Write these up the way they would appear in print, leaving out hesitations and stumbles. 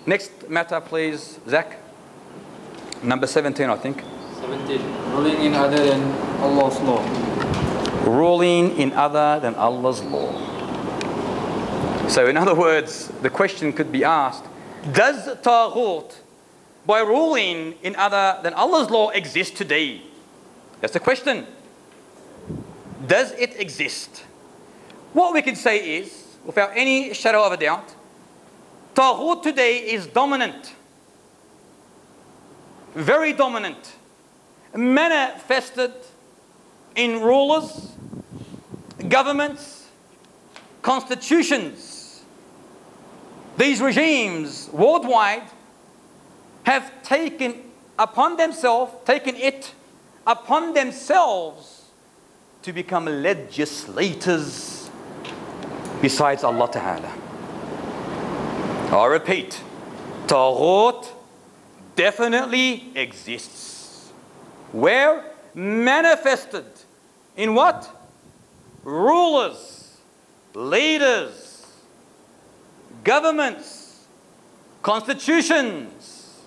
Next matter, please, Zach. Number 17, I think. 17. Ruling in other than Allah's law. Ruling in other than Allah's law. So in other words, the question could be asked, does Thaghut, by ruling in other than Allah's law, exist today? That's the question. Does it exist? What we can say is, without any shadow of a doubt, Thaghut today is dominant. Very dominant. Manifested in rulers, governments, constitutions. These regimes worldwide have taken it upon themselves to become legislators besides Allah Ta'ala. I repeat, Thaghut definitely exists. Where? Manifested in what? Rulers, leaders, governments, constitutions.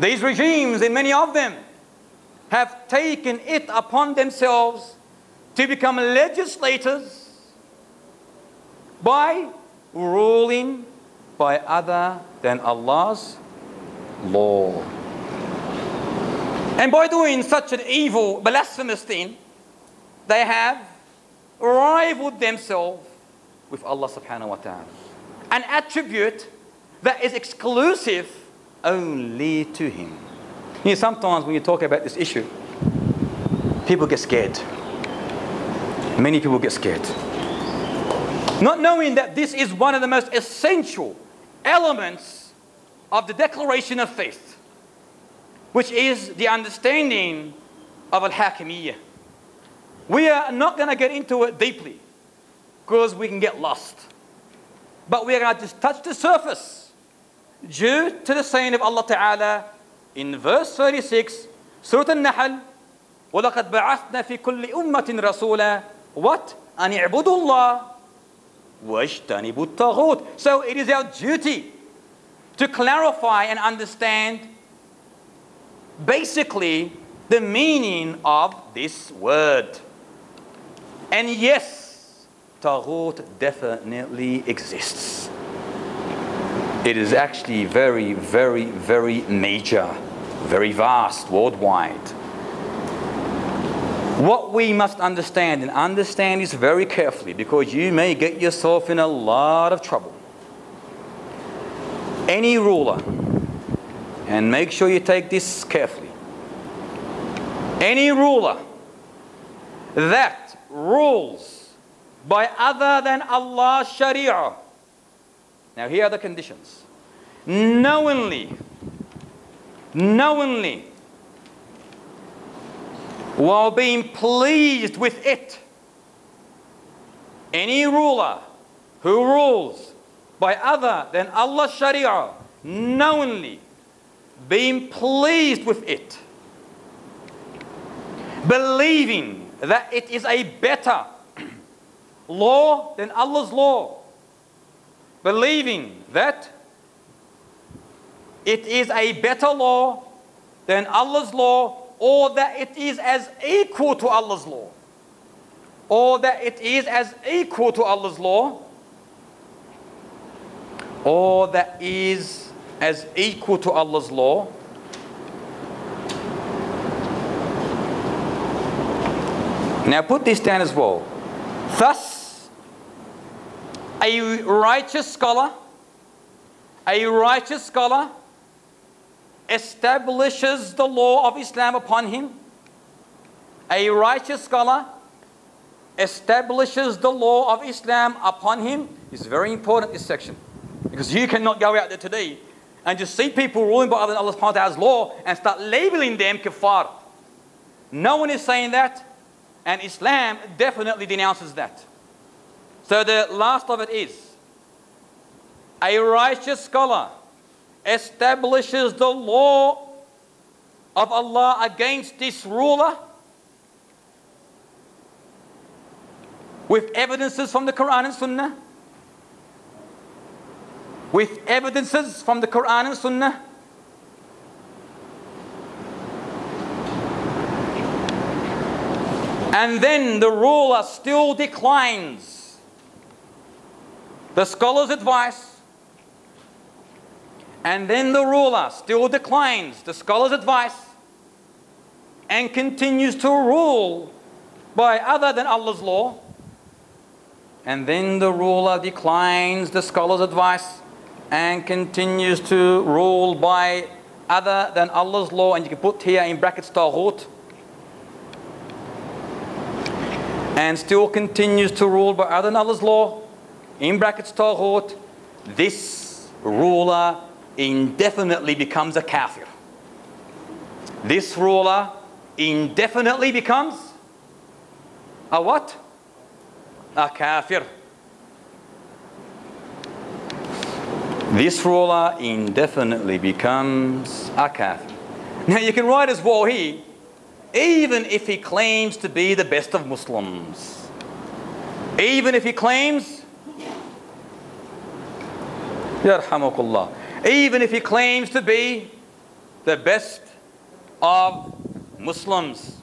These regimes, and many of them, have taken it upon themselves to become legislators by ruling by other than Allah's law. And by doing such an evil, blasphemous thing, they have rivaled themselves with Allah subhanahu wa ta'ala. An attribute that is exclusive only to Him. You know, sometimes when you talk about this issue, people get scared. Many people get scared. Not knowing that this is one of the most essential elements of the declaration of faith, which is the understanding of Al-Hakimiyyah. We are not going to get into it deeply because we can get lost. But we are going to just touch the surface due to the saying of Allah Ta'ala in verse 36, Surah Al-Nahl, وَلَقَدْ بَعَثْنَا فِي كُلِّ أُمَّةٍ رَسُولًا what? أَنِ اعْبُدُوا اللَّهَ وَاجْتَنِبُوا الطَّاغُوتَ. So it is our duty to clarify and understand basically the meaning of this word. And yes, Thaghut definitely exists. It is actually very, very, very major, very vast, worldwide. What we must understand, and understand this very carefully, because you may get yourself in a lot of trouble. Any ruler, and make sure you take this carefully, any ruler that rules by other than Allah's Sharia, now here are the conditions, knowingly, while being pleased with it. Any ruler who rules by other than Allah's Sharia, knowingly being pleased with it, believing that it is a better law than Allah's law, believing that it is a better law than Allah's law, or that it is as equal to Allah's law, or that it is as equal to Allah's law, or that is as equal to Allah's law, now put this down as well. Thus, a righteous scholar establishes the law of Islam upon him. A righteous scholar establishes the law of Islam upon him. It's very important, this section. Because you cannot go out there today and just see people ruling by other than Allah subhanahu wa ta'ala's law and start labeling them kuffar. No one is saying that, and Islam definitely denounces that. So the last of it is, a righteous scholar establishes the law of Allah against this ruler with evidences from the Qur'an and Sunnah, with evidences from the Qur'an and Sunnah, and then the ruler still declines the scholar's advice, and then the ruler still declines the scholar's advice and continues to rule by other than Allah's law, and then the ruler declines the scholar's advice and continues to rule by other than Allah's law, and you can put here in brackets Tauhid, and still continues to rule by other than Allah's law, in brackets Tauhid, this ruler indefinitely becomes a kafir. This ruler indefinitely becomes a what? A kafir. This ruler indefinitely becomes a kafir. Now you can write as well here, even if he claims to be the best of Muslims. Even if he claims, Yarhamukullah, even if he claims to be the best of Muslims.